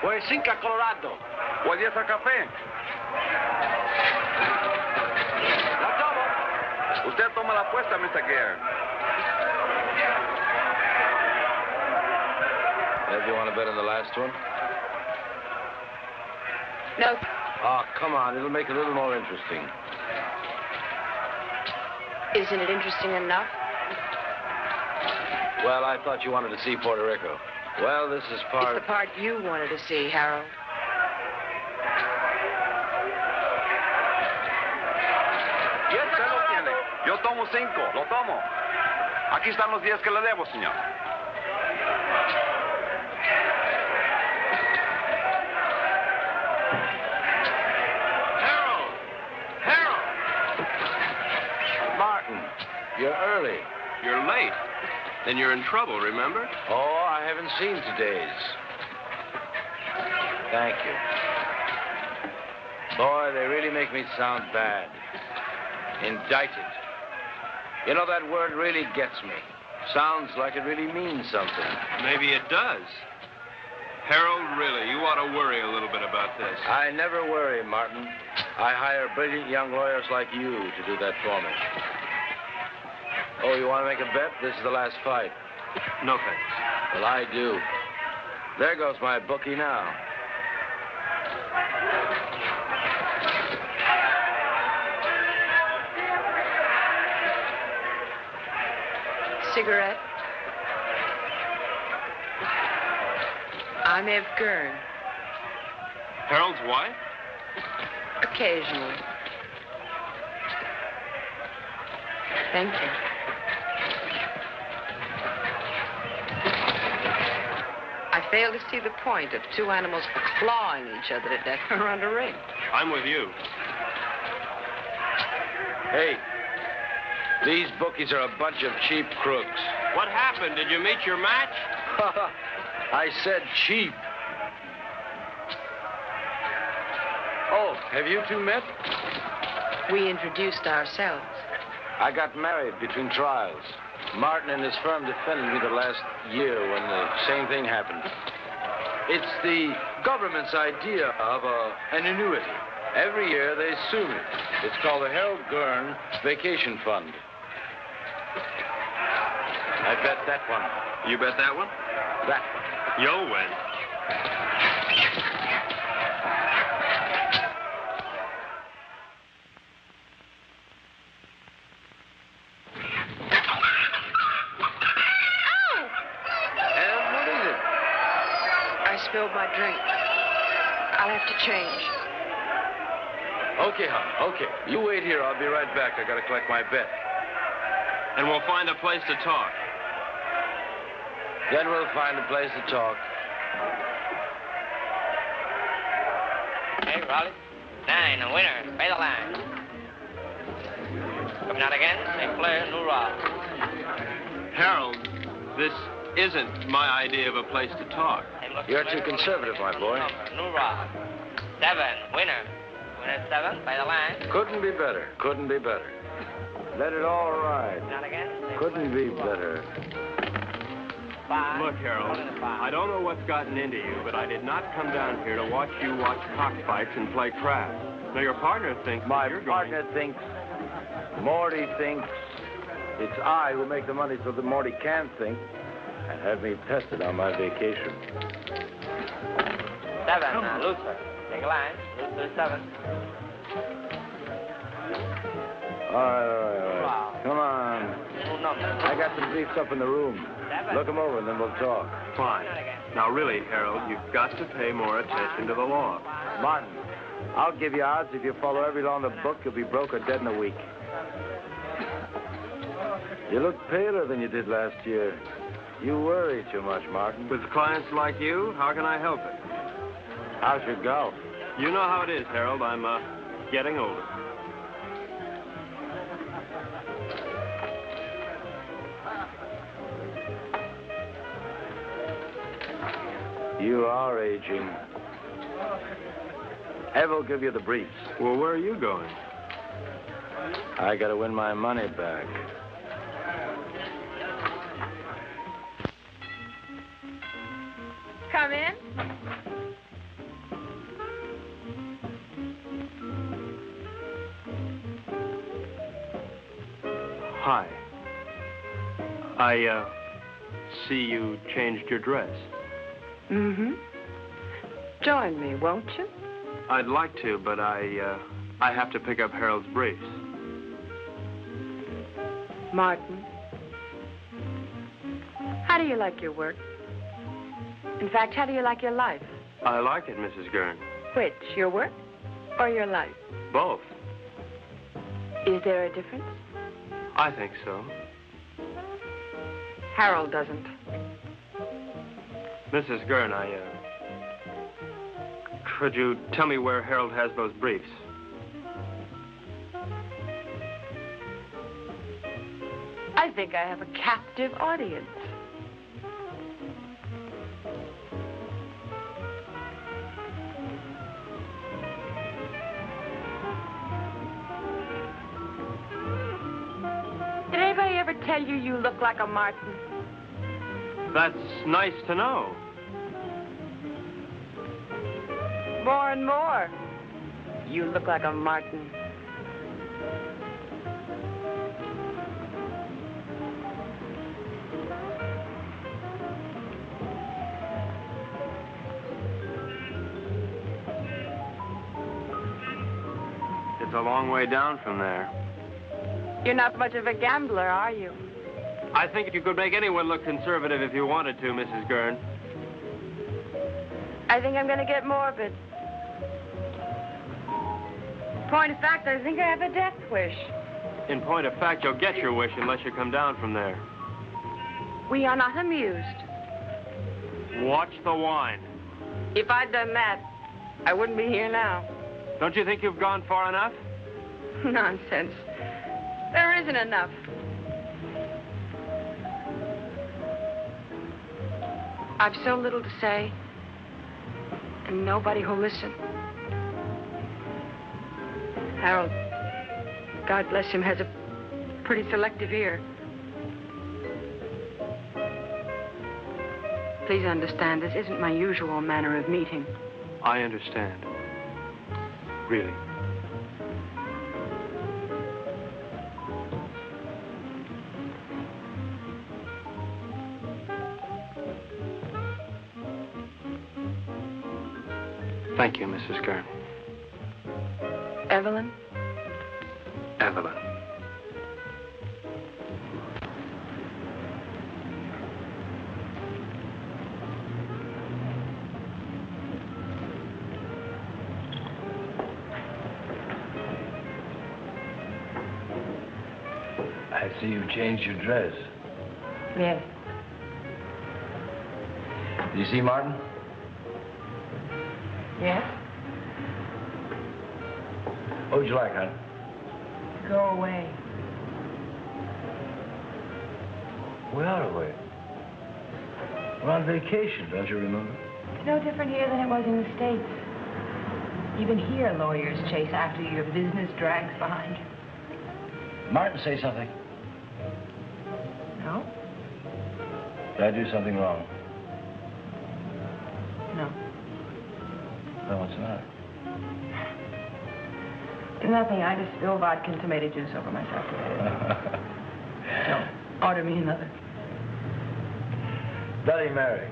O 5 a Colorado. O 10 a café. La tomo. Usted toma la apuesta, Mr. Gern. Ed, you want to bet on the last one? No. Oh, come on. It'll make it a little more interesting. Isn't it interesting enough? Well, I thought you wanted to see Puerto Rico. Well, this is part... It's the part you wanted to see, Harold. Y usted lo tiene. Yo tomo 5. Lo tomo. Aquí están los 10 que le debo, señor. Martin, you're early. You're late. Then you're in trouble, remember? Oh, I haven't seen today's. Thank you. Boy, they really make me sound bad. Indicted. You know, that word really gets me. Sounds like it really means something. Maybe it does. Harold, really, you ought to worry a little bit about this. I never worry, Martin. I hire brilliant young lawyers like you to do that for me. Oh, you want to make a bet? This is the last fight. No thanks. Well, I do. There goes my bookie now. Cigarette? I'm Ev Gern. Harold's wife? Occasionally. Thank you. I fail to see the point of two animals clawing each other to death around a ring. I'm with you. Hey, these bookies are a bunch of cheap crooks. What happened? Did you meet your match? I said cheap. Oh, have you two met? We introduced ourselves. I got married between trials. Martin and his firm defended me the last year when the same thing happened. It's the government's idea of an annuity. Every year they sue me. It's called the Harold Gern Vacation Fund. I bet that one. You bet that one? That one. You'll win. Spilled my drink. I'll have to change. Okay, hon. Okay. You wait here. I'll be right back. I gotta collect my bet. And we'll find a place to talk. Then we'll find a place to talk. Hey, Raleigh. 9, a winner. Pay the line. Coming out again. St. Clair, New Rock. Harold, this isn't my idea of a place to talk. You're too conservative, my boy. New Rock. 7, winner. Winner 7, by the line. Couldn't be better. Couldn't be better. Let it all ride. Not again. Couldn't be better. 5. Look, Harold, I don't know what's gotten into you, but I did not come down here to watch you watch cockfights and play craps. Now, your partner thinks My you're partner thinks, Morty thinks, it's I who make the money so that Morty can think and have me tested on my vacation. 7, Luther. Take a line. Luther 7. All right. Come on. I got some briefs up in the room. Look them over and then we'll talk. Fine. Now, really, Harold, you've got to pay more attention to the law. Martin, I'll give you odds. If you follow every law in the book, you'll be broke or dead in a week. You look paler than you did last year. You worry too much, Martin. With clients like you, how can I help it? How's your golf? You know how it is, Harold. I'm, getting older. You are aging. Ev will give you the briefs. Well, where are you going? I gotta win my money back. Come in. Hi. I, see you changed your dress. Mm-hmm. Join me, won't you? I'd like to, but I have to pick up Harold's briefs. Martin, how do you like your work? In fact, how do you like your life? I like it, Mrs. Gern. Which, your work or your life? Both. Is there a difference? I think so. Harold doesn't. Mrs. Gern, could you tell me where Harold has those briefs? I think I have a captive audience. Did anybody ever tell you you look like a Martin? That's nice to know. More and more. You look like a Martin. It's a long way down from there. You're not much of a gambler, are you? I think you could make anyone look conservative if you wanted to, Mrs. Gern. I think I'm going to get morbid. Point of fact, I think I have a death wish. In point of fact, you'll get your wish unless you come down from there. We are not amused. Watch the wine. If I'd done that, I wouldn't be here now. Don't you think you've gone far enough? Nonsense. There isn't enough. I've so little to say, and nobody who'll listen. Harold, God bless him, has a pretty selective ear. Please understand, this isn't my usual manner of meeting. I understand. Really. Thank you, Mrs. Gern. Evelyn? Evelyn. I see you've changed your dress. Yes. Did you see Martin? Yes? What would you like, hon? Go away. We're out of way. We're on vacation, don't you remember? It's no different here than it was in the States. Even here, lawyers chase after you. Your business drags behind you. Martin, say something. No? Did I do something wrong? No. Well, what's the matter? Nothing. I just spilled vodka and tomato juice over myself. No. Order me another. Bloody Mary.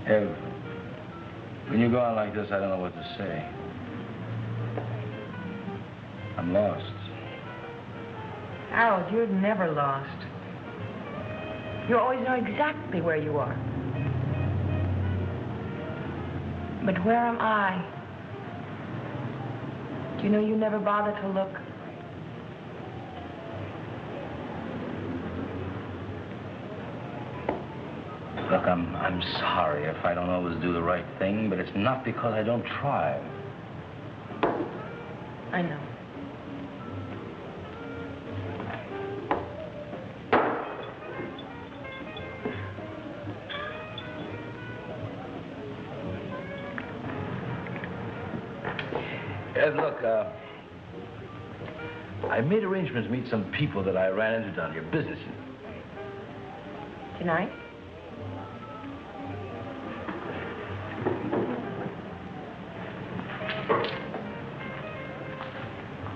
Ev, when you go on like this, I don't know what to say. I'm lost. Harold, you're never lost. You always know exactly where you are. But where am I? Do you know you never bother to look? Look, I'm sorry if I don't always do the right thing, but it's not because I don't try. I know. Ed, look, I made arrangements to meet some people that I ran into down here, business. Tonight?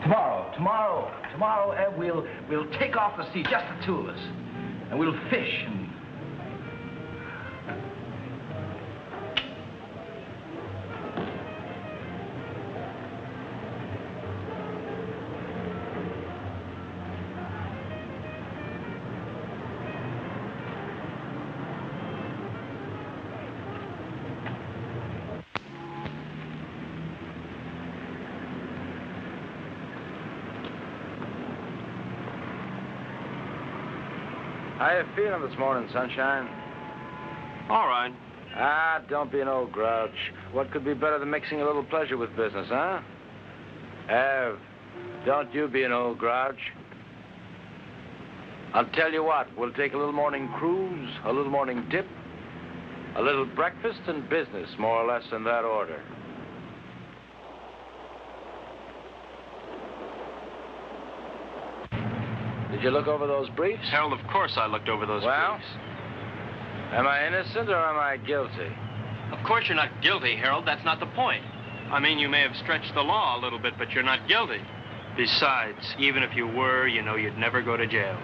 Tomorrow. Tomorrow, Ev, we'll take off the sea, just the two of us. And we'll fish and... How you feeling this morning, sunshine? All right. Ah, don't be an old grouch. What could be better than mixing a little pleasure with business, huh? Ev, don't you be an old grouch. I'll tell you what, we'll take a little morning cruise, a little morning dip, a little breakfast and business, more or less in that order. Did you look over those briefs? Harold, of course I looked over those briefs. Am I innocent or am I guilty? Of course you're not guilty, Harold. That's not the point. I mean, you may have stretched the law a little bit, but you're not guilty. Besides, even if you were, you know you'd never go to jail.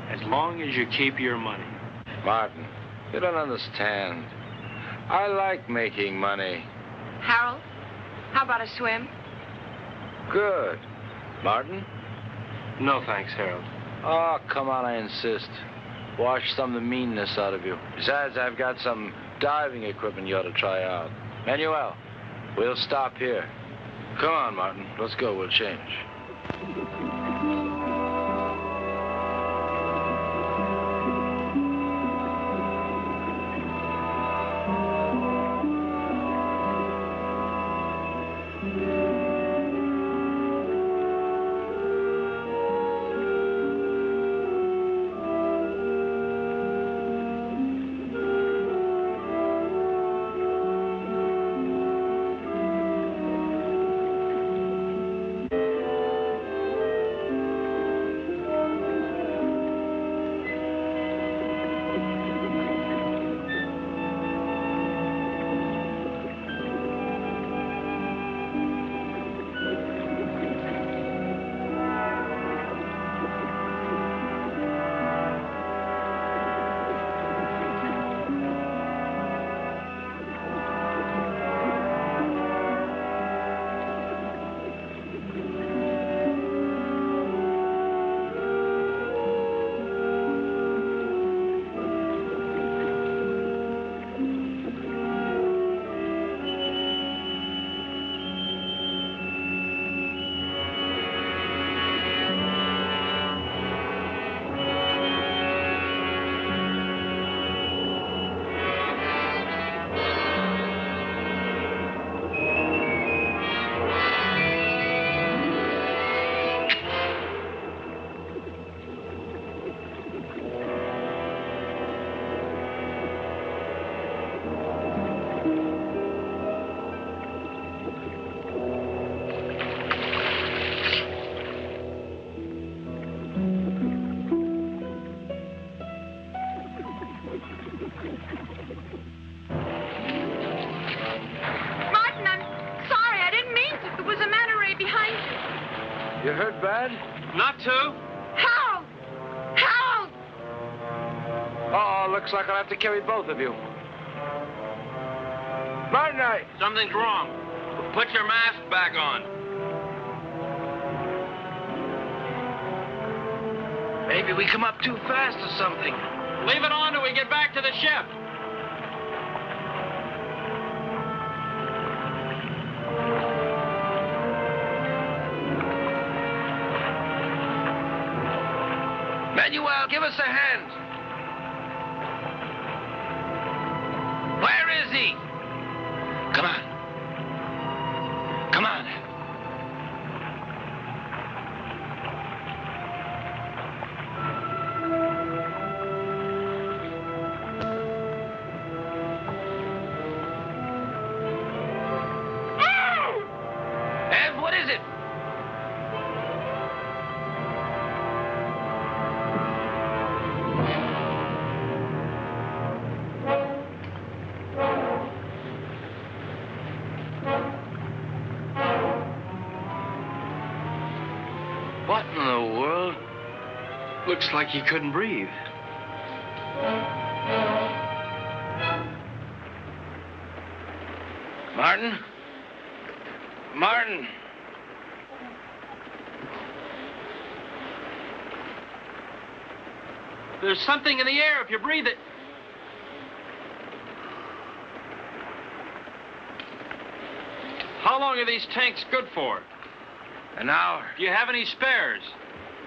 As long as you keep your money. Martin, you don't understand. I like making money. Harold, how about a swim? Good. Martin? No, thanks, Harold. Oh, come on, I insist. Wash some of the meanness out of you. Besides, I've got some diving equipment you ought to try out. Manuel, we'll stop here. Come on, Martin. Let's go. We'll change. You hurt bad? Not to. Harold! Harold! Uh-oh, looks like I'll have to carry both of you. Martin, Something's wrong. Put your mask back on. Maybe we come up too fast or something. Leave it on till we get back to the ship. Manuel, give us a hand. Where is he? Come on. Come on. Ev, what is it? What in the world? Looks like he couldn't breathe. Martin? Martin! There's something in the air if you breathe it. How long are these tanks good for? An hour. Do you have any spares?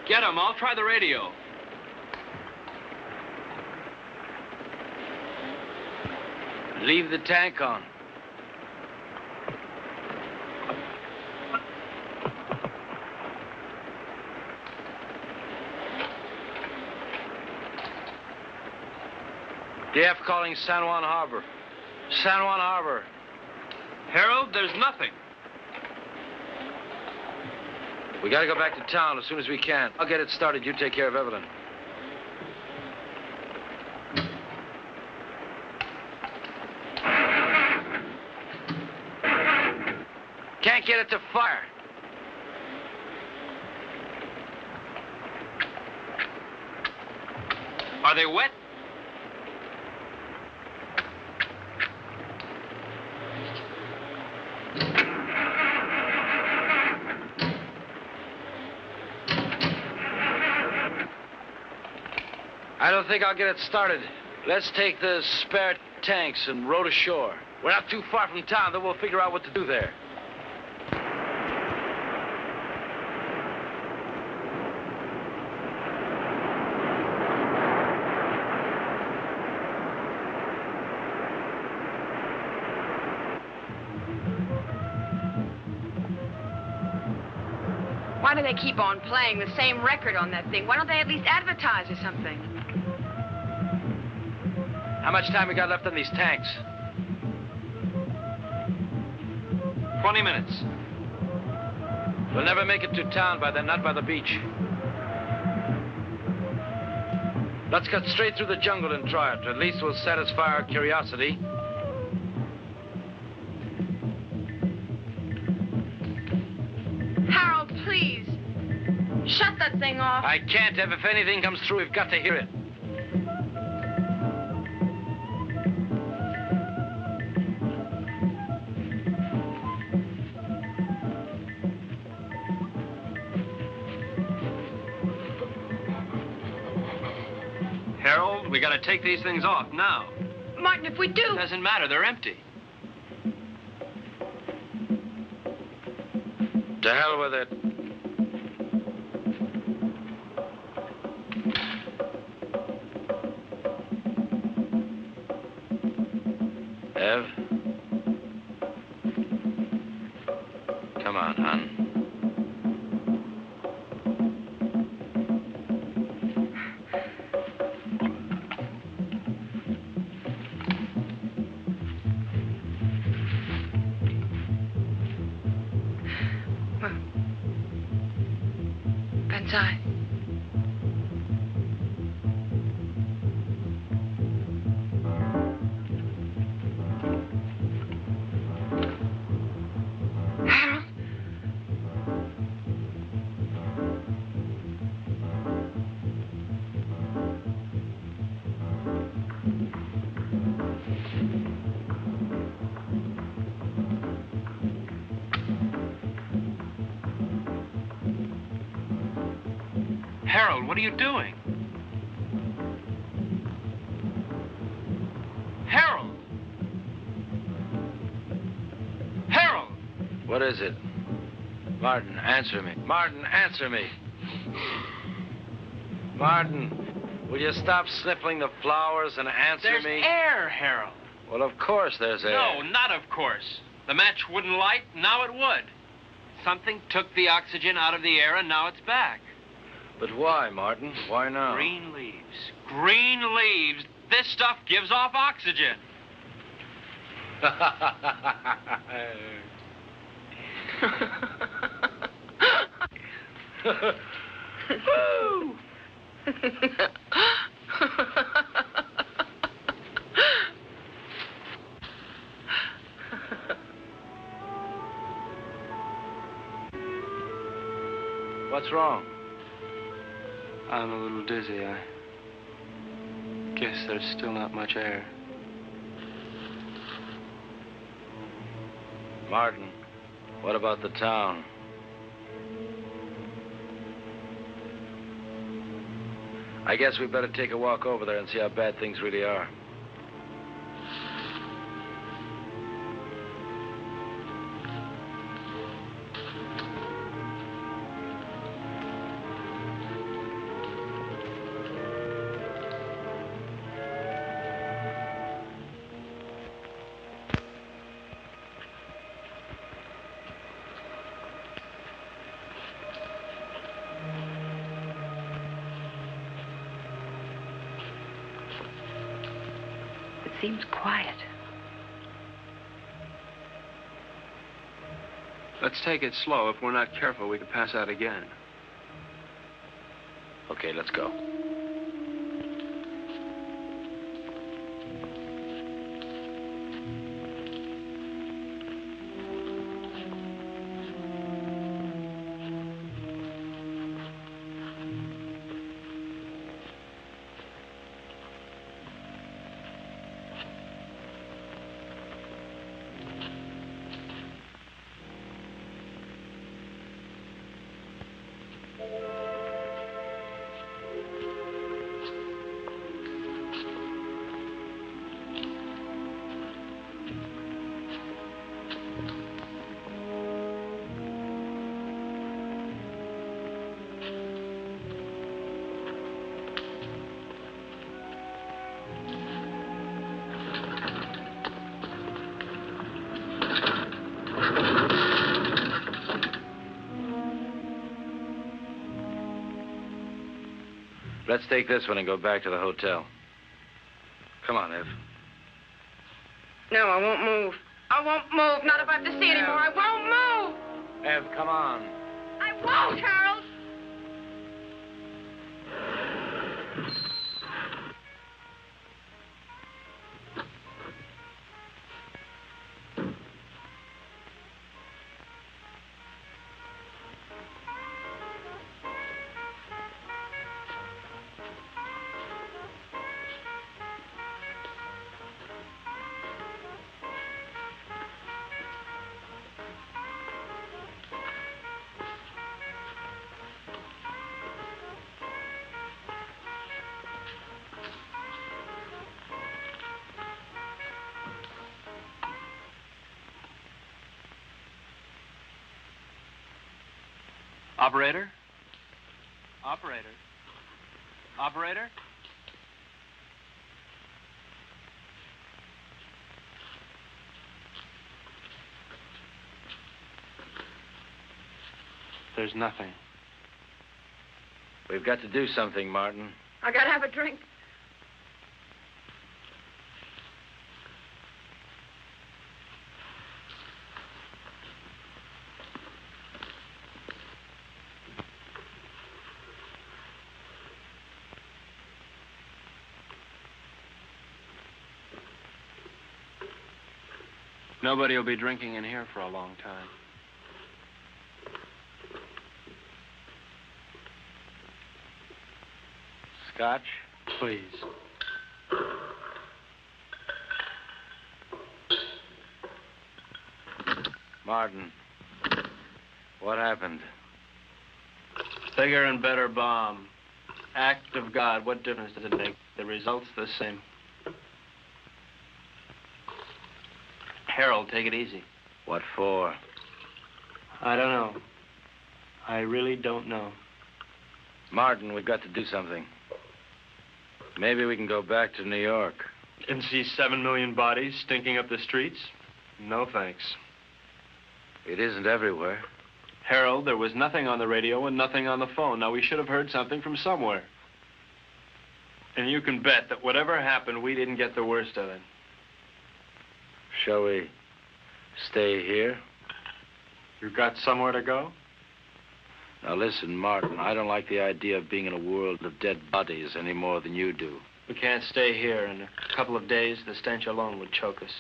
Get them. I'll try the radio. Leave the tank on. DF calling San Juan Harbor. San Juan Harbor. Harold, there's nothing. We gotta go back to town as soon as we can. I'll get it started. You take care of Evelyn. Can't get it to fire. Are they wet? I don't think I'll get it started. Let's take the spare tanks and row to shore. We're not too far from town, then we'll figure out what to do there. Why do they keep on playing the same record on that thing? Why don't they at least advertise or something? How much time we got left on these tanks? 20 minutes. We'll never make it to town by then, not by the beach. Let's cut straight through the jungle and try it. At least we'll satisfy our curiosity. Harold, please. Shut that thing off. I can't, Ev. If anything comes through, we've got to hear it. Harold, we gotta take these things off now. Martin, if we do... Doesn't matter, they're empty. To hell with it. Ev? Come on, hon. Betsy. Harold? Harold, what are you doing? Harold! Harold! What is it? Martin, answer me. Martin, answer me. Martin, will you stop sniffling the flowers and answer There's me? air, Harold. Well, of course there's air. No, not of course. The match wouldn't light, now it would. Something took the oxygen out of the air, and now it's back. But why, Martin? Why now? Green leaves. Green leaves. This stuff gives off oxygen. Woo! What's wrong? I'm a little dizzy. I guess there's still not much air. Martin, what about the town? I guess we better take a walk over there and see how bad things really are. Seems quiet. Let's take it slow. If we're not careful, we could pass out again. Okay, let's go. Let's take this one and go back to the hotel. Come on, Ev. No, I won't move. I won't move. Not if I have to see anymore. I won't move. Ev, come on. I won't, Harold. Operator? Operator? Operator? There's nothing. We've got to do something, Martin. I gotta have a drink. Nobody will be drinking in here for a long time. Scotch? Please. Martin, what happened? Bigger and better bomb. Act of God. What difference does it make? The result's the same. Harold, take it easy. What for? I don't know. I really don't know. Martin, we've got to do something. Maybe we can go back to New York. And see 7 million bodies stinking up the streets? No, thanks. It isn't everywhere. Harold, there was nothing on the radio and nothing on the phone. Now, we should have heard something from somewhere. And you can bet that whatever happened, we didn't get the worst of it. Shall we stay here? You got somewhere to go? Now, listen, Martin, I don't like the idea of being in a world of dead bodies any more than you do. We can't stay here. In a couple of days, the stench alone would choke us.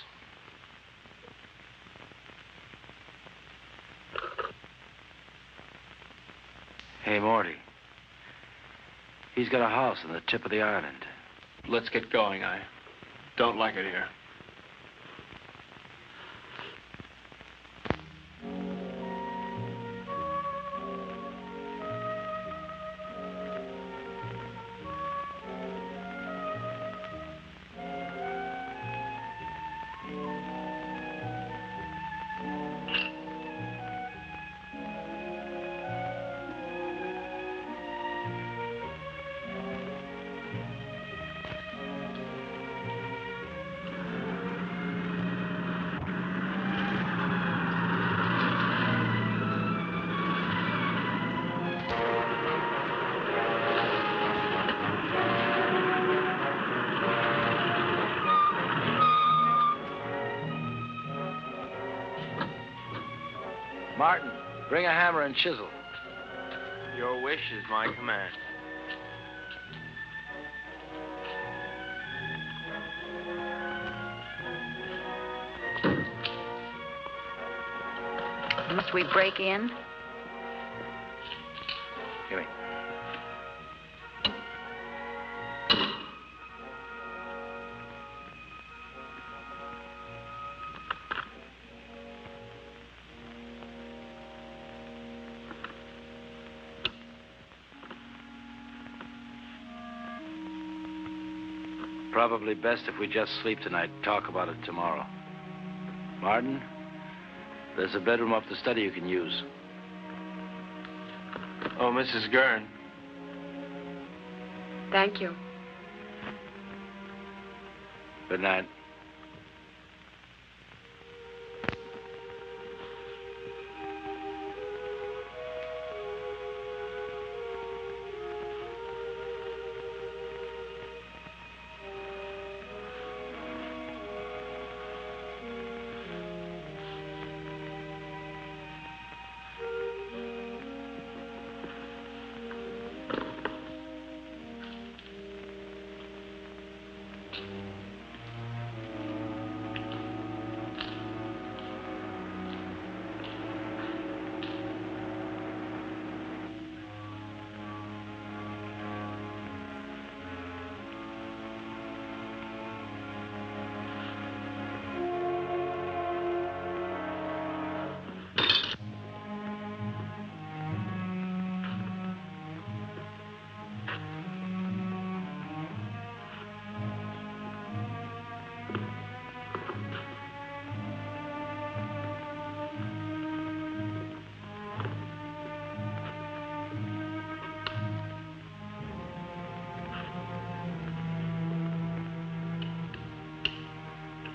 Hey, Morty. He's got a house on the tip of the island. Let's get going. I don't like it here. Martin, bring a hammer and chisel. Your wish is my command. Must we break in? Give me. Probably best if we just sleep tonight, talk about it tomorrow. Martin, there's a bedroom off the study you can use. Oh, Mrs. Gern. Thank you. Good night.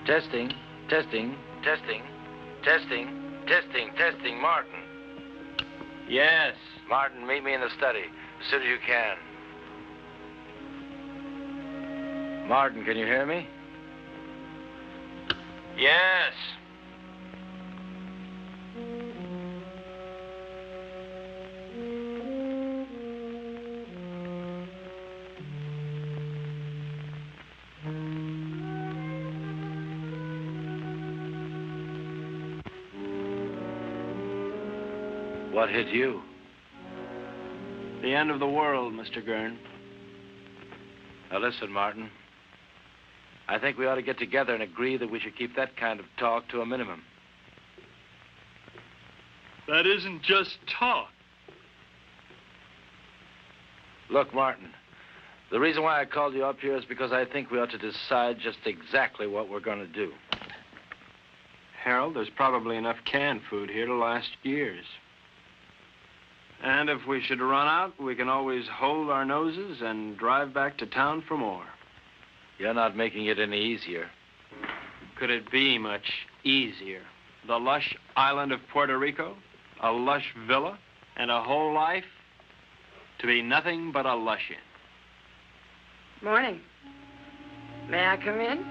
Testing, testing, testing, testing, testing, testing. Martin. Yes. Martin, meet me in the study as soon as you can. Martin, can you hear me? Yes. What hit you? The end of the world, Mr. Gern. Now listen, Martin. I think we ought to get together and agree that we should keep that kind of talk to a minimum. That isn't just talk. Look, Martin, the reason why I called you up here is because I think we ought to decide just exactly what we're going to do. Harold, there's probably enough canned food here to last years. And if we should run out, we can always hold our noses and drive back to town for more. You're not making it any easier. Could it be much easier? The lush island of Puerto Rico, a lush villa, and a whole life to be nothing but a lush in. Morning. May I come in?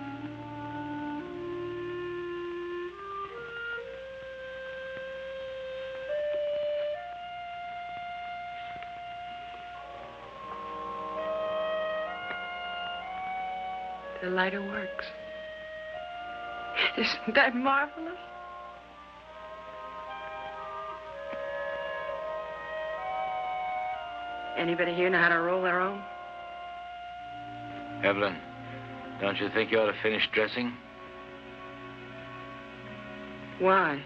The lighter works. Isn't that marvelous? Anybody here know how to roll their own? Evelyn, don't you think you ought to finish dressing? Why?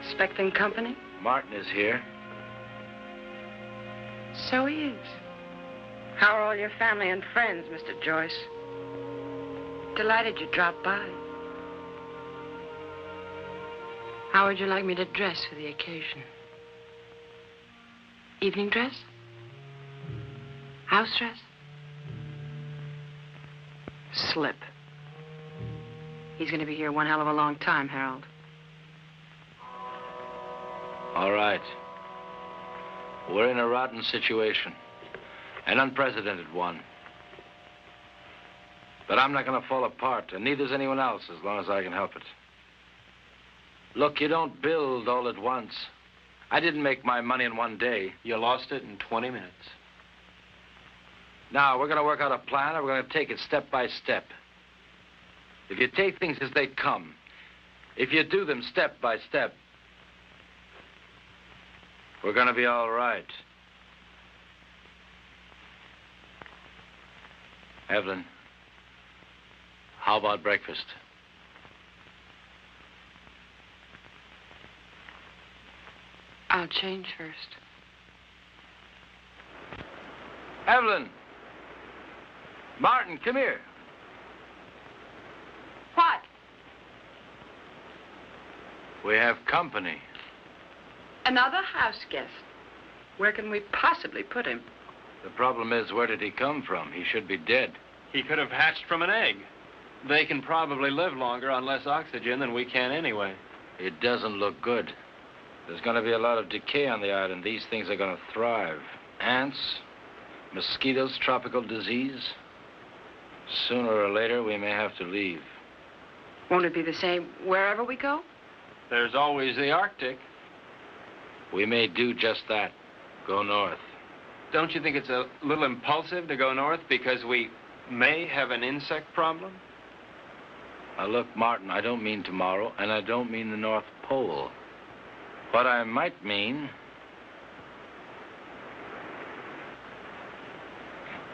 Expecting company? Martin is here. So he is. How are all your family and friends, Mr. Joyce? Delighted you dropped by. How would you like me to dress for the occasion? Evening dress? House dress? Slip. He's going to be here one hell of a long time, Harold. All right. We're in a rotten situation. An unprecedented one. But I'm not going to fall apart, and neither's anyone else as long as I can help it. Look, you don't build all at once. I didn't make my money in one day. You lost it in 20 minutes. Now, we're going to work out a plan, and we're going to take it step by step. If you take things as they come, if you do them step by step, we're going to be all right. Evelyn, how about breakfast? I'll change first. Evelyn! Martin, come here. What? We have company. Another house guest. Where can we possibly put him? The problem is, where did he come from? He should be dead. He could have hatched from an egg. They can probably live longer on less oxygen than we can anyway. It doesn't look good. There's going to be a lot of decay on the island. These things are going to thrive. Ants, mosquitoes, tropical disease. Sooner or later, we may have to leave. Won't it be the same wherever we go? There's always the Arctic. We may do just that. Go north. Don't you think it's a little impulsive to go north because we may have an insect problem? Now, look, Martin, I don't mean tomorrow, and I don't mean the North Pole. What I might mean...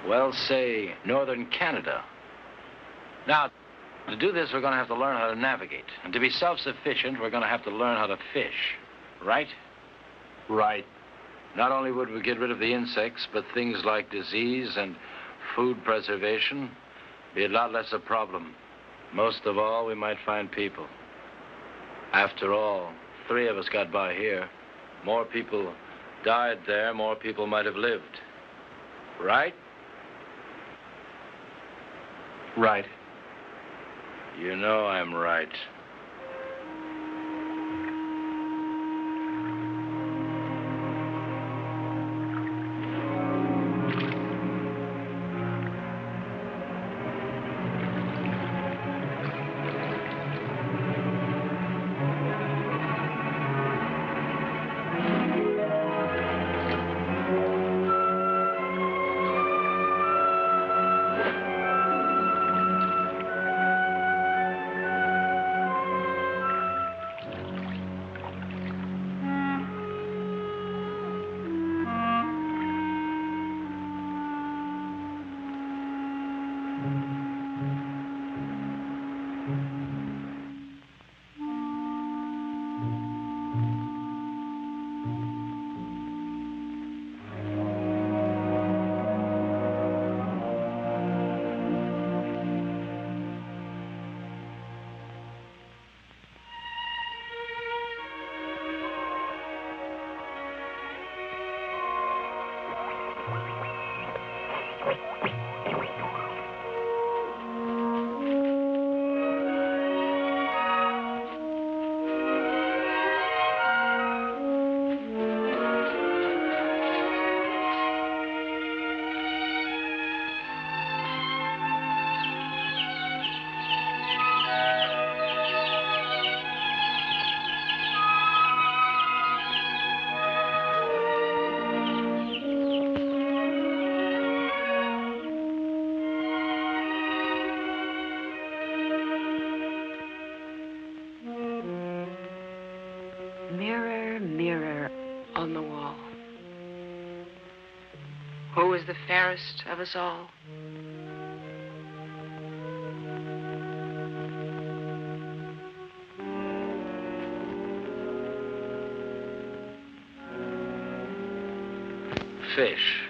well, say, northern Canada. Now, to do this, we're going to have to learn how to navigate. And to be self-sufficient, we're going to have to learn how to fish. Right? Right. Not only would we get rid of the insects, but things like disease and food preservation be a lot less a problem. Most of all, we might find people. After all, 3 of us got by here. More people died there, more people might have lived. Right? Right. You know I'm right. Who was the fairest of us all? Fish.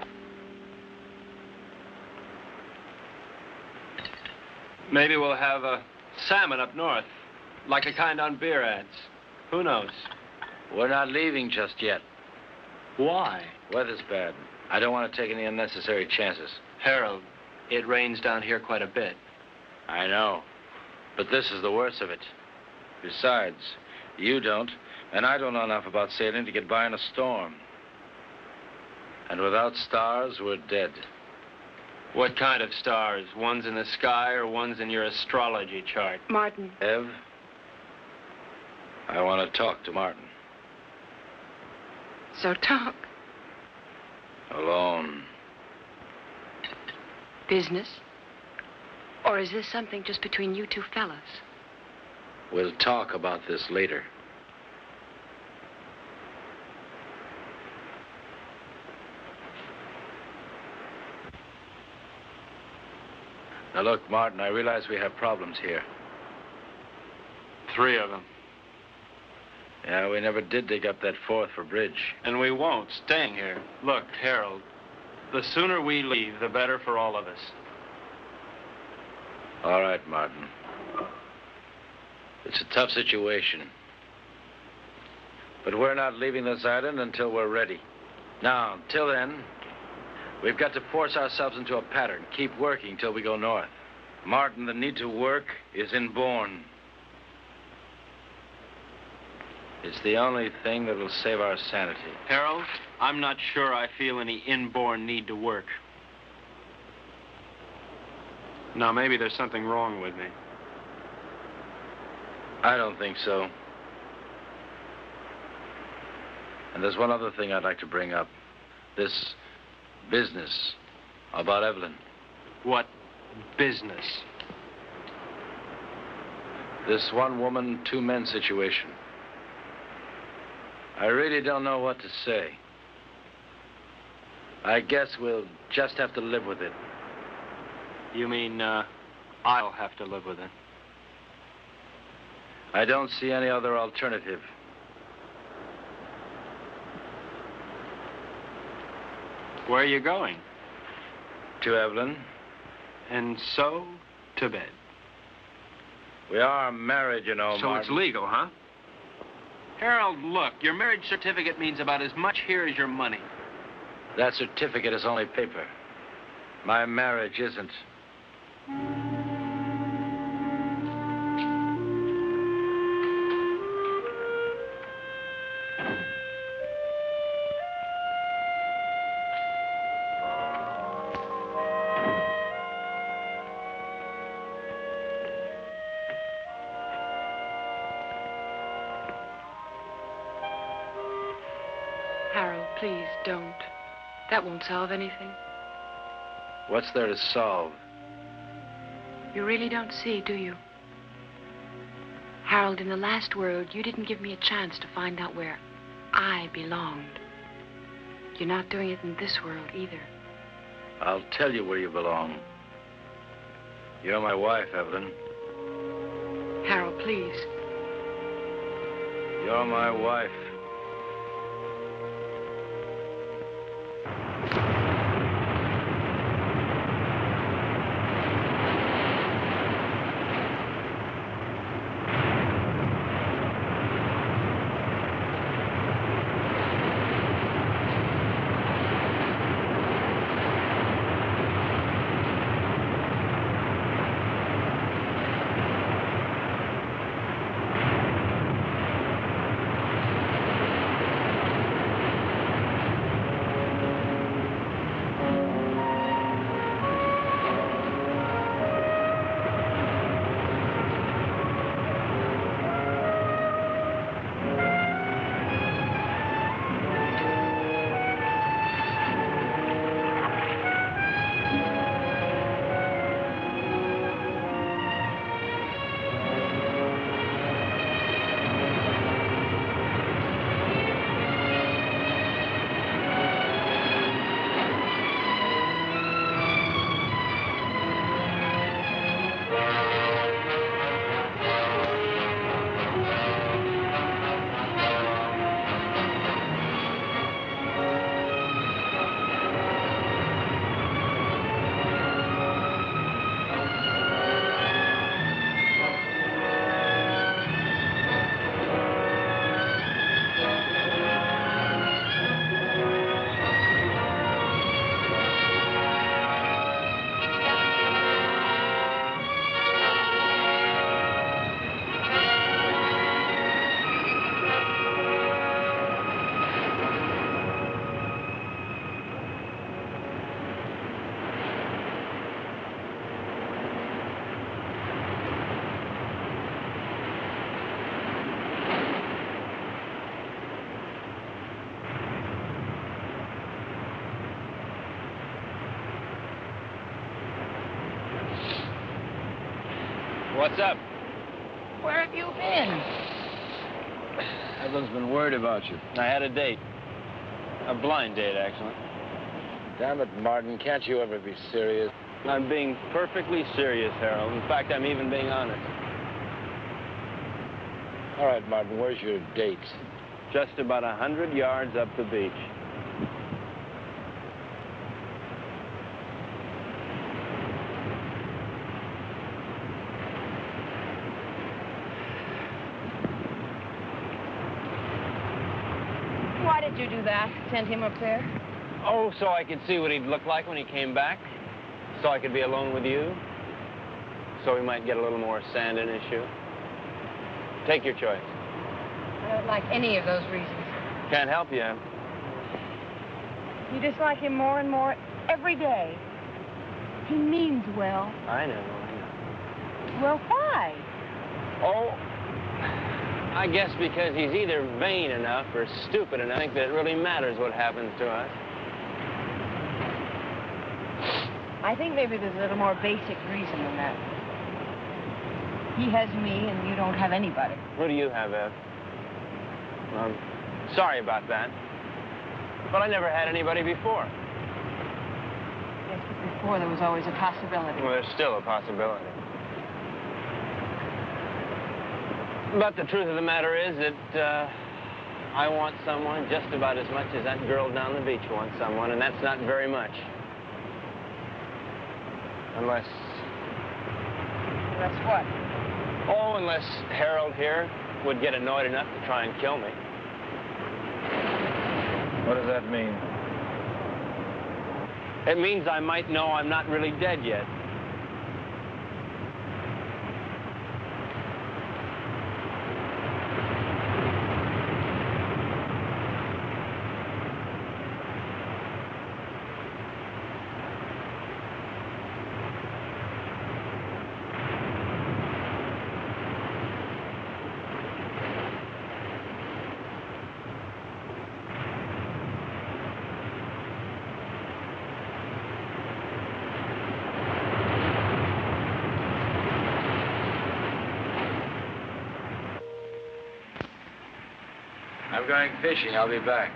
Maybe we'll have a salmon up north, like the kind on beer ads. Who knows? We're not leaving just yet. Why? Weather's bad. I don't want to take any unnecessary chances. Harold, it rains down here quite a bit. I know. But this is the worst of it. Besides, you don't, and I don't know enough about sailing to get by in a storm. And without stars, we're dead. What kind of stars? Ones in the sky or ones in your astrology chart? Martin. Ev, I want to talk to Martin. So talk. Alone. Business? Or is this something just between you two fellas? We'll talk about this later. Now look, Martin, I realize we have problems here. 3 of them. Yeah, we never did dig up that 4th for bridge. And we won't, staying here. Look, Harold, the sooner we leave, the better for all of us. All right, Martin. It's a tough situation. But we're not leaving this island until we're ready. Now, until then, we've got to force ourselves into a pattern. Keep working till we go north. Martin, the need to work is inborn. It's the only thing that will save our sanity. Harold, I'm not sure I feel any inborn need to work. Now, maybe there's something wrong with me. I don't think so. And there's one other thing I'd like to bring up. This business about Evelyn. What business? This 1 woman, 2 men situation. I really don't know what to say. I guess we'll just have to live with it. You mean, I'll have to live with it? I don't see any other alternative. Where are you going? To Evelyn. And so, to bed. We are married, you know, So Martin. it's legal, huh? Harold, look, your marriage certificate means about as much here as your money. That certificate is only paper. My marriage isn't. Harold, please don't. That won't solve anything. What's there to solve? You really don't see, do you? Harold, in the last world, you didn't give me a chance to find out where I belonged. You're not doing it in this world either. I'll tell you where you belong. You're my wife, Evelyn. Harold, please. You're my wife. What's up? Where have you been? Evelyn's been worried about you. I had a date. A blind date, actually. Damn it, Martin, can't you ever be serious? I'm being perfectly serious, Harold. In fact, I'm even being honest. All right, Martin, where's your date? Just about 100 yards up the beach. Why did you do that? Send him up there? Oh, so I could see what he'd look like when he came back. So I could be alone with you. So we might get a little more sand in his shoe. Take your choice. I don't like any of those reasons. Can't help you, Em. You dislike him more and more every day. He means well. I know. Well, why? Oh, I guess because he's either vain enough or stupid enough to think that it really matters what happens to us. I think maybe there's a little more basic reason than that. He has me, and you don't have anybody. Who do you have, Ev? I'm sorry about that. But I never had anybody before. Yes, but before there was always a possibility. Well, there's still a possibility. But the truth of the matter is that I want someone just about as much as that girl down the beach wants someone, and that's not very much. Unless... Unless what? Oh, unless Harold here would get annoyed enough to try and kill me. What does that mean? It means I might know I'm not really dead yet. I'm going fishing. I'll be back.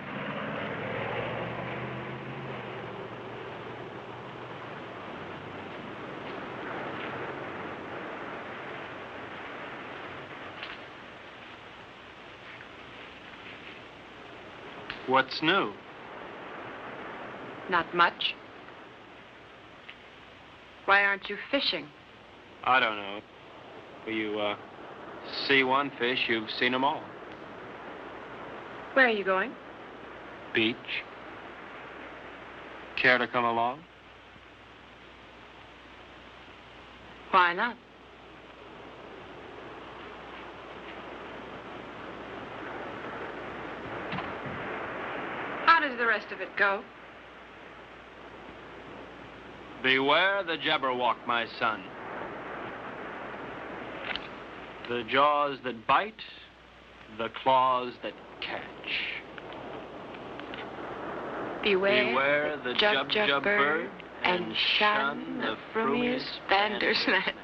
What's new? Not much. Why aren't you fishing? I don't know. You, see one fish, you've seen them all. Where are you going? Beach. Care to come along? Why not? How does the rest of it go? Beware the Jabberwock, my son. The jaws that bite, the claws that catch. Beware the jub bird, and shun the frumious bandersnatch.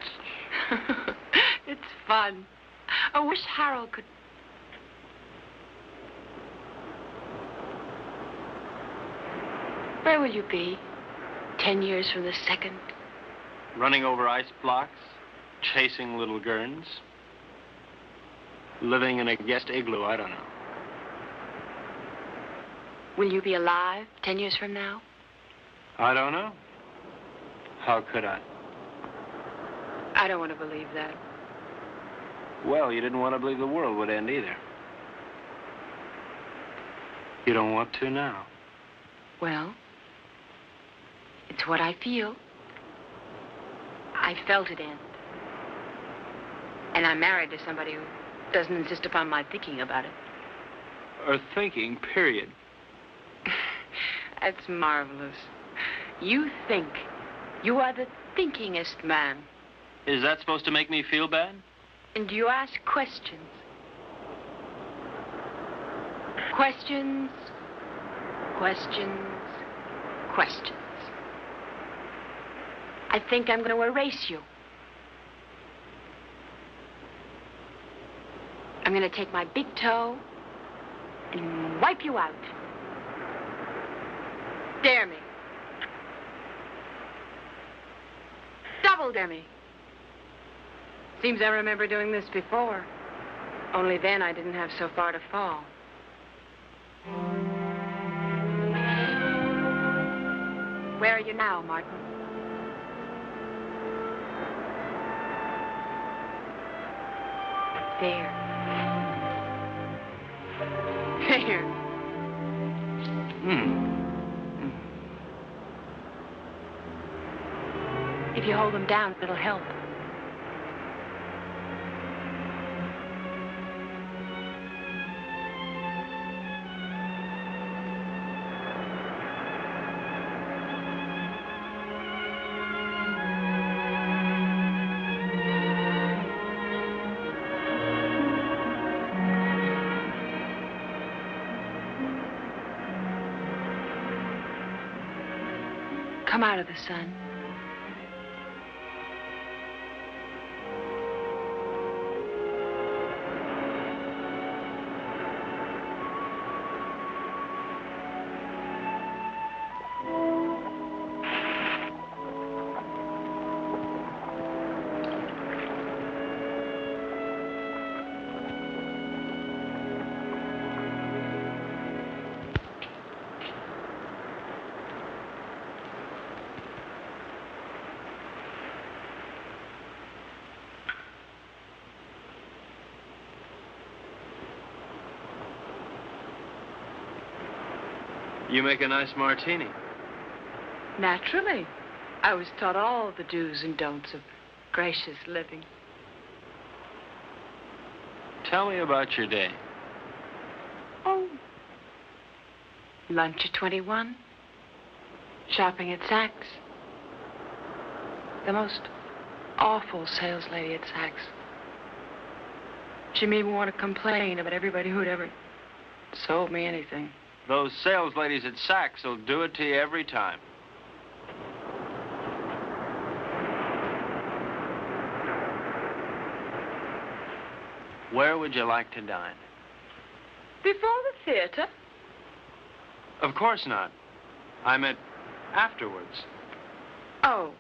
It's fun. I wish Harold could... Where will you be 10 years from the second? Running over ice blocks, chasing little Gerns, living in a guest igloo, I don't know. Will you be alive 10 years from now? I don't know. How could I? I don't want to believe that. Well, you didn't want to believe the world would end either. You don't want to now. Well, it's what I feel. I felt it end. And I'm married to somebody who doesn't insist upon my thinking about it. Or thinking, period. That's marvelous. You think. You are the thinkingest man. Is that supposed to make me feel bad? And you ask questions. Questions, questions, questions. I think I'm going to erase you. I'm going to take my big toe and wipe you out. Dare me. Double dare me. Seems I remember doing this before. Only then I didn't have so far to fall. Where are you now, Martin? There. There. If you hold them down, it'll help. Come out of the sun. You make a nice martini. Naturally. I was taught all the do's and don'ts of gracious living. Tell me about your day. Oh. Lunch at 21. Shopping at Saks. The most awful sales lady at Saks. She made me want to complain about everybody who'd ever sold me anything. Those sales ladies at Saks will do it to you every time. Where would you like to dine? Before the theater? Of course not. I meant afterwards. Oh.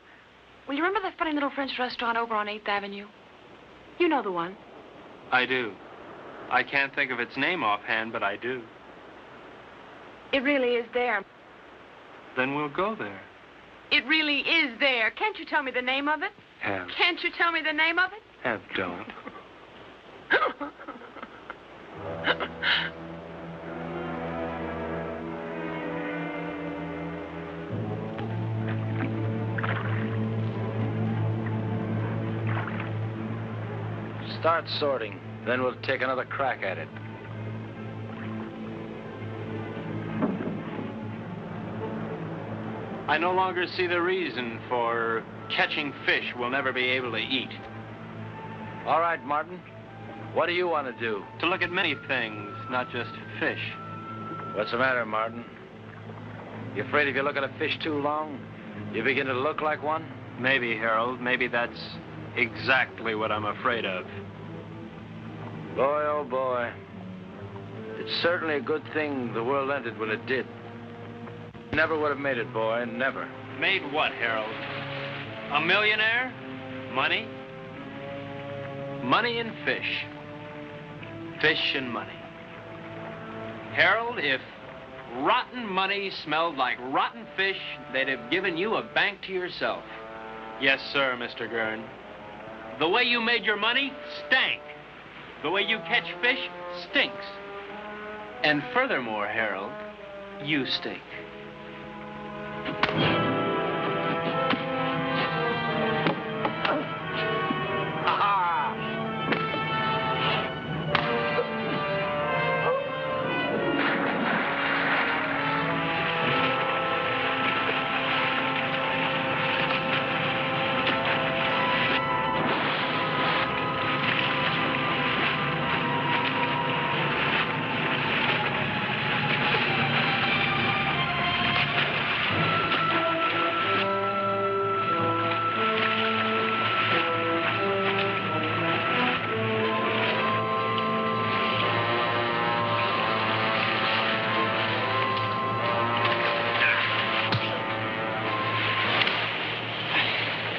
Well, you remember that funny little French restaurant over on 8th Avenue? You know the one. I do. I can't think of its name offhand, but I do. It really is there. Then we'll go there. It really is there. Can't you tell me the name of it? Have. Can't you tell me the name of it? Have don't. Start sorting, then we'll take another crack at it. I no longer see the reason for catching fish we'll never be able to eat. All right, Martin. What do you want to do? To look at many things, not just fish. What's the matter, Martin? You afraid if you look at a fish too long, you begin to look like one? Maybe, Harold. Maybe that's exactly what I'm afraid of. Boy, oh boy. It's certainly a good thing the world ended when it did. Never would have made it, boy. Never. Made what, Harold? A millionaire? Money? Money and fish. Fish and money. Harold, if rotten money smelled like rotten fish, they'd have given you a bank to yourself. Yes, sir, Mr. Gern. The way you made your money stank. The way you catch fish stinks. And furthermore, Harold, you stink.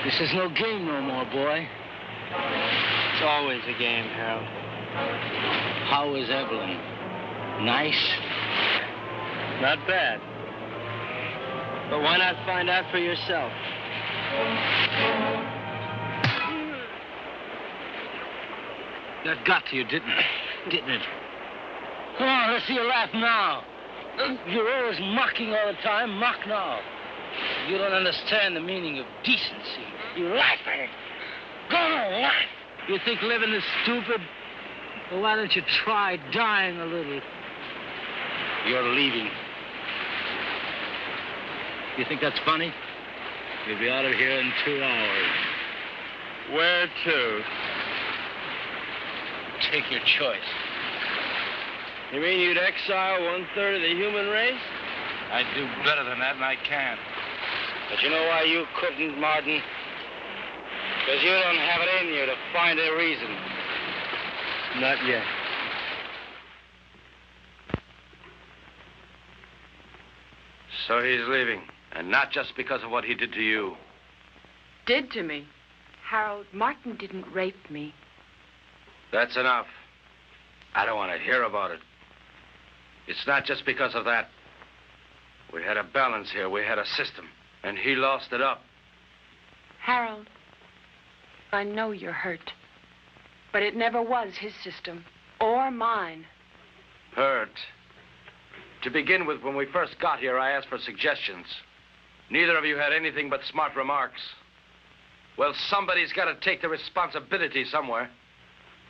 This is no game no more, boy. It's always a game, Harold. How is Evelyn? Nice? Not bad. But why not find out for yourself? That got to you, didn't it? Didn't it? Come on, let's see you laugh now. You're always mocking all the time. Mock now. You don't understand the meaning of decency. You laugh at it. Go on, laugh. You think living is stupid? Well, why don't you try dying a little? You're leaving. You think that's funny? You'll be out of here in 2 hours. Where to? Take your choice. You mean you'd exile 1/3 of the human race? I'd do better than that, and I can. But you know why you couldn't, Martin? Because you don't have it in you to find a reason. Not yet. So he's leaving, and not just because of what he did to you. Did to me. Harold, Martin didn't rape me. That's enough. I don't want to hear about it. It's not just because of that. We had a balance here. We had a system, and he lost it up. Harold, I know you're hurt, but it never was his system or mine. Hurt. To begin with, when we first got here, I asked for suggestions. Neither of you had anything but smart remarks. Well, somebody's got to take the responsibility somewhere.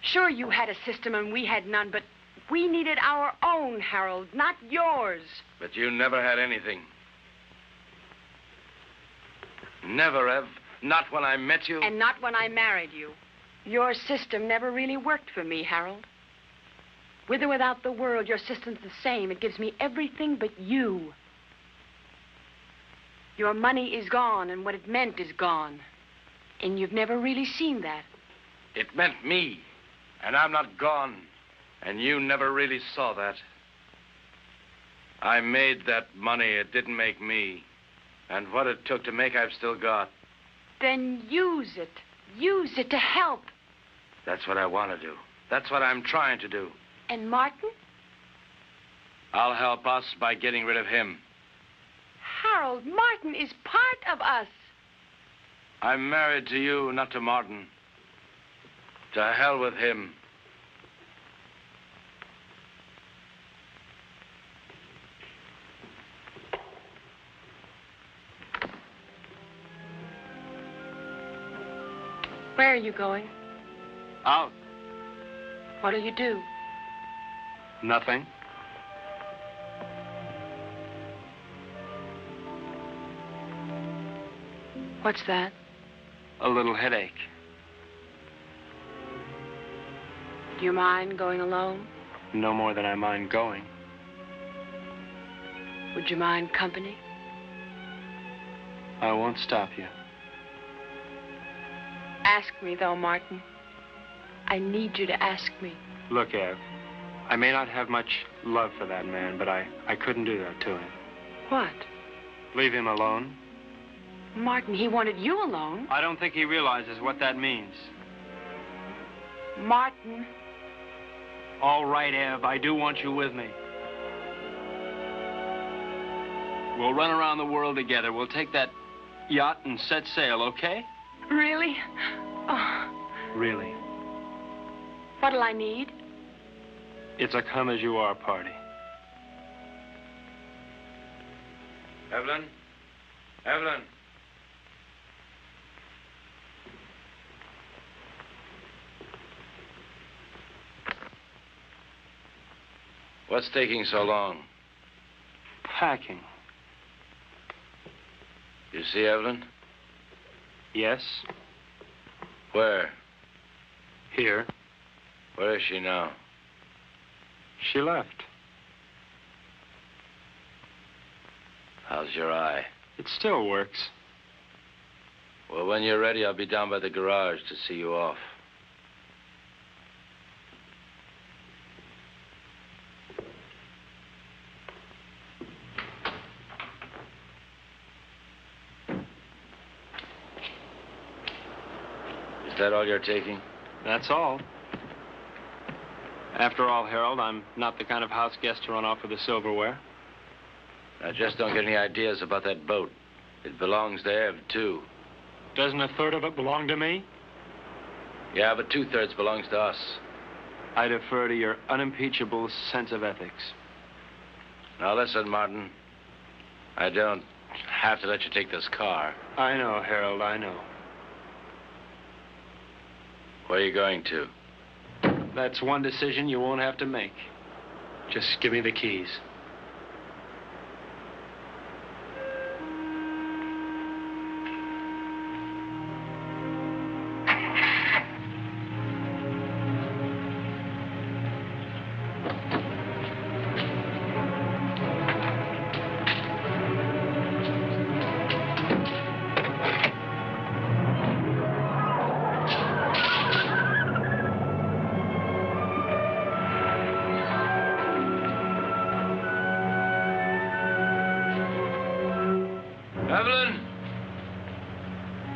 Sure, you had a system and we had none, but we needed our own, Harold, not yours. But you never had anything. Never, Ev. Not when I met you. And not when I married you. Your system never really worked for me, Harold. With or without the world, your system's the same. It gives me everything but you. Your money is gone, and what it meant is gone. And you've never really seen that. It meant me. And I'm not gone. And you never really saw that. I made that money. It didn't make me. And what it took to make, I've still got. Then use it. Use it to help. That's what I want to do. That's what I'm trying to do. And Martin? I'll help us by getting rid of him. Harold, Martin is part of us. I'm married to you, not to Martin. To hell with him. Where are you going? Out. What'll you do? Nothing. What's that? A little headache. Do you mind going alone? No more than I mind going. Would you mind company? I won't stop you. Ask me, though, Martin. I need you to ask me. Look, Ev, I may not have much love for that man, but I couldn't do that to him. What? Leave him alone? Martin, he wanted you alone. I don't think he realizes what that means. Martin. All right, Ev, I do want you with me. We'll run around the world together. We'll take that yacht and set sail, okay? Really? Oh. Really. What'll I need? It's a come-as-you-are party. Evelyn? Evelyn? What's taking so long? Packing. You see Evelyn? Yes. Where? Here. Where is she now? She left. How's your eye? It still works. Well, when you're ready, I'll be down by the garage to see you off. that all you're taking? That's all. After all, Harold, I'm not the kind of house guest to run off with the silverware. I just don't get any ideas about that boat. It belongs to Ev, too. Doesn't a third of it belong to me? Yeah, but 2/3 belongs to us. I defer to your unimpeachable sense of ethics. Now, listen, Martin. I don't have to let you take this car. I know, Harold, I know. Where are you going to? That's one decision you won't have to make. Just give me the keys. Evelyn!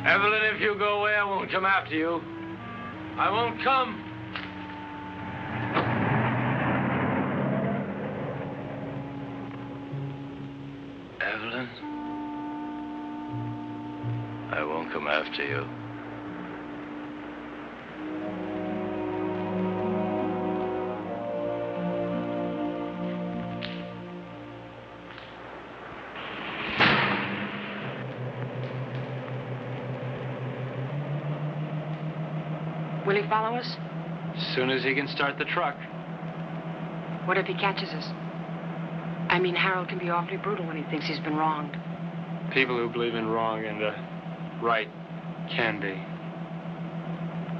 Evelyn, if you go away, I won't come after you. I won't come. Evelyn? I won't come after you. Will he follow us? As soon as he can start the truck. What if he catches us? I mean, Harold can be awfully brutal when he thinks he's been wronged. People who believe in wrong and right can be.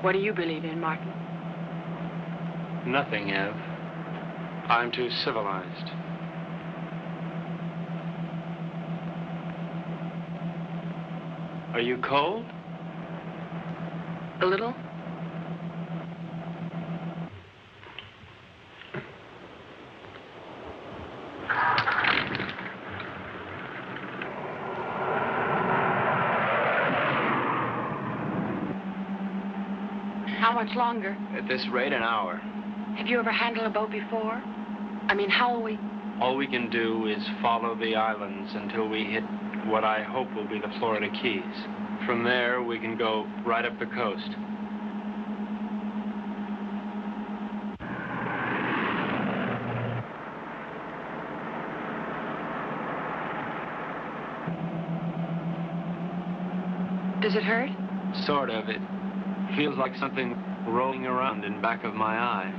What do you believe in, Martin? Nothing, Ev. I'm too civilized. Are you cold? A little? How much longer? At this rate, an hour. Have you ever handled a boat before? I mean, how will we... All we can do is follow the islands until we hit what I hope will be the Florida Keys. From there, we can go right up the coast. Does it hurt? Sort of. It feels like something rolling around in back of my eye.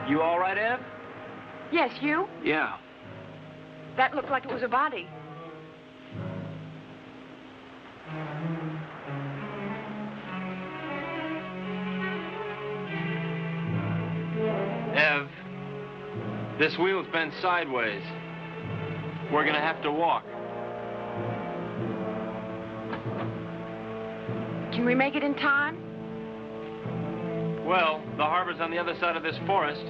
You all right, Ev? Yes, you? Yeah. That looked like it was a body. Ev, this wheel's bent sideways. We're gonna have to walk. Can we make it in time? Well, the harbor's on the other side of this forest.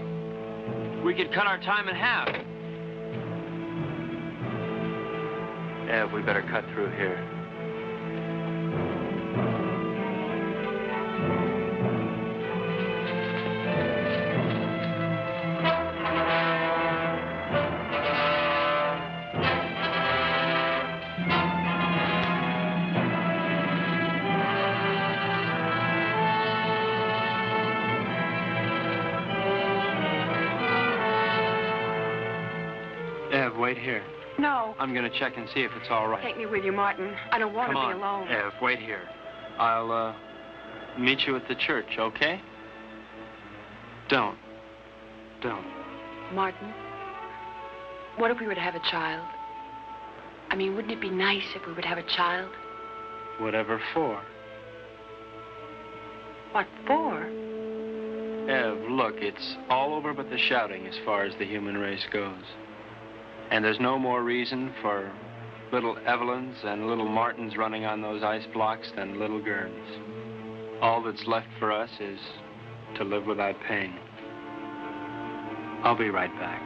We could cut our time in half. Ev, we better cut through here. Wait here. No. I'm gonna check and see if it's all right. Take me with you, Martin. I don't want to be alone. Ev, wait here. I'll, meet you at the church, okay? Don't. Martin, what if we were to have a child? I mean, wouldn't it be nice if we would have a child? Whatever for. What for? Ev, look, it's all over but the shouting as far as the human race goes. And there's no more reason for little Evelyns and little Martins running on those ice blocks than little Gerns. All that's left for us is to live without pain. I'll be right back.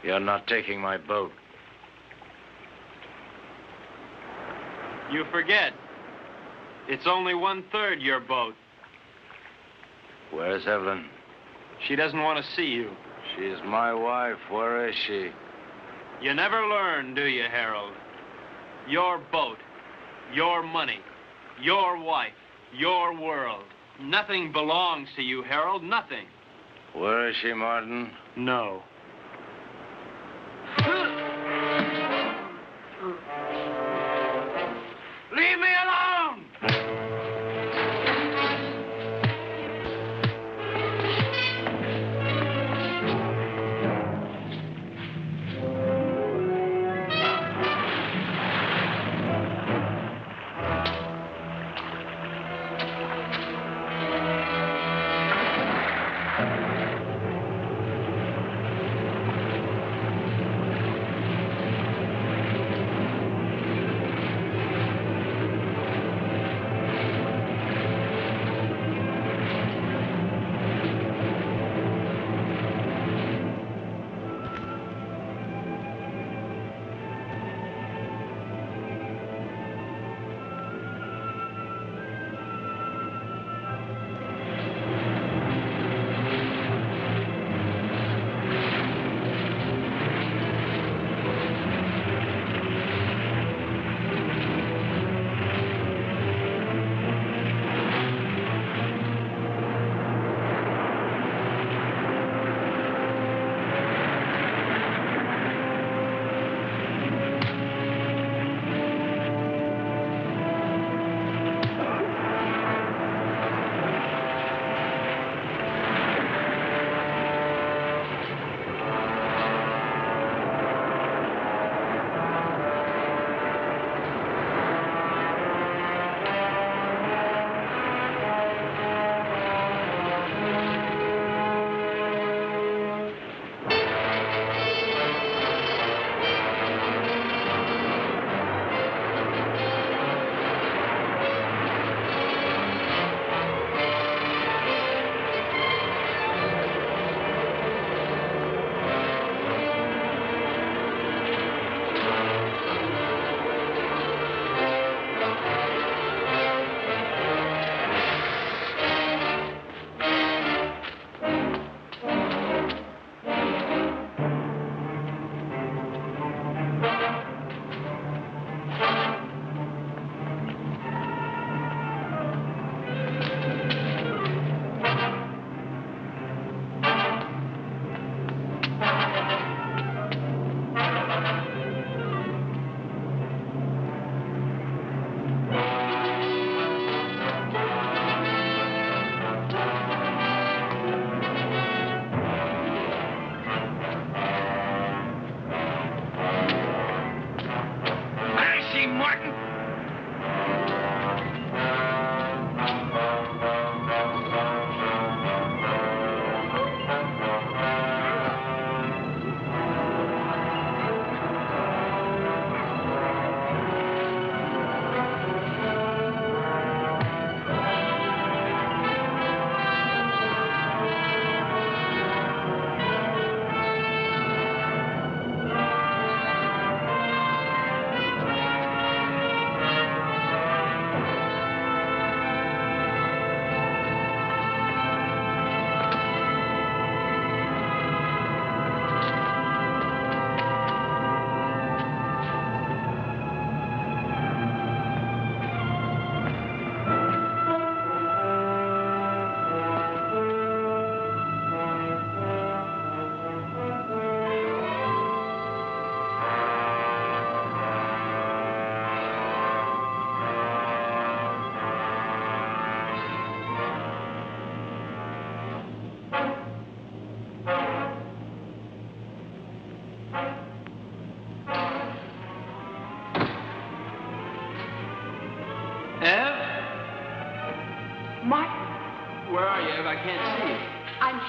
You're not taking my boat. You forget. It's only 1/3 your boat. Where's Evelyn? She doesn't want to see you. She's my wife. Where is she? You never learn, do you, Harold? Your boat, your money, your wife, your world. Nothing belongs to you, Harold, nothing. Where is she, Martin? No. Leave me alone!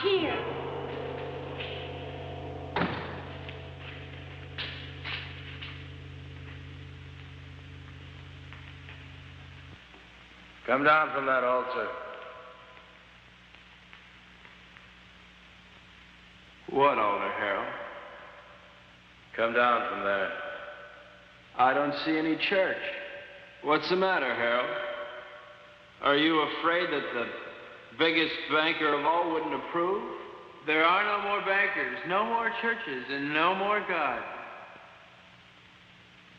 here. Come down from that altar. What altar, Harold? Come down from there. I don't see any church. What's the matter, Harold? Are you afraid that the biggest banker of all wouldn't approve? There are no more bankers, no more churches, and no more God.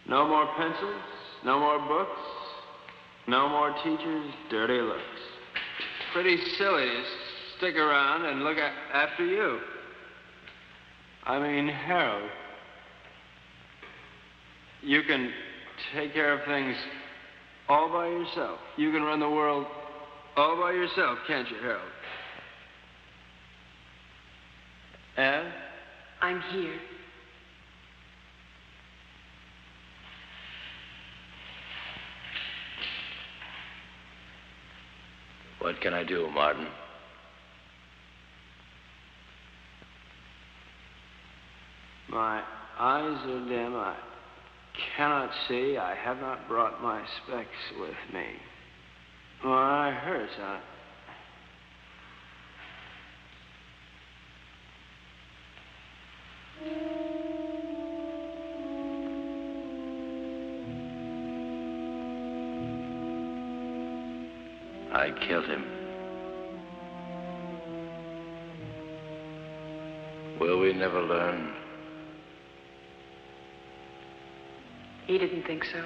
No more pencils, no more books, no more teachers, dirty looks. Pretty silly to stick around and look after you. I mean, Harold, you can take care of things all by yourself. You can run the world all by yourself, can't you, Harold? Ev? I'm here. What can I do, Martin? My eyes are dim. I cannot see. I have not brought my specs with me. My eye hurts. I killed him. Will we never learn? He didn't think so.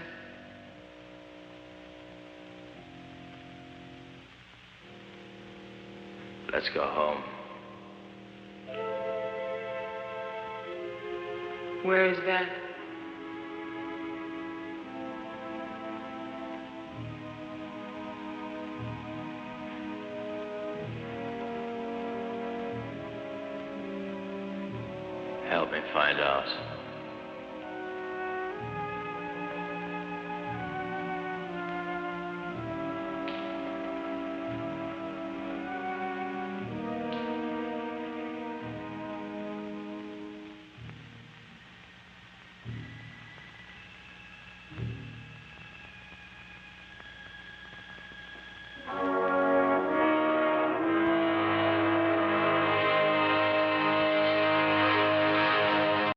Let's go home. Where is that? Help me find out.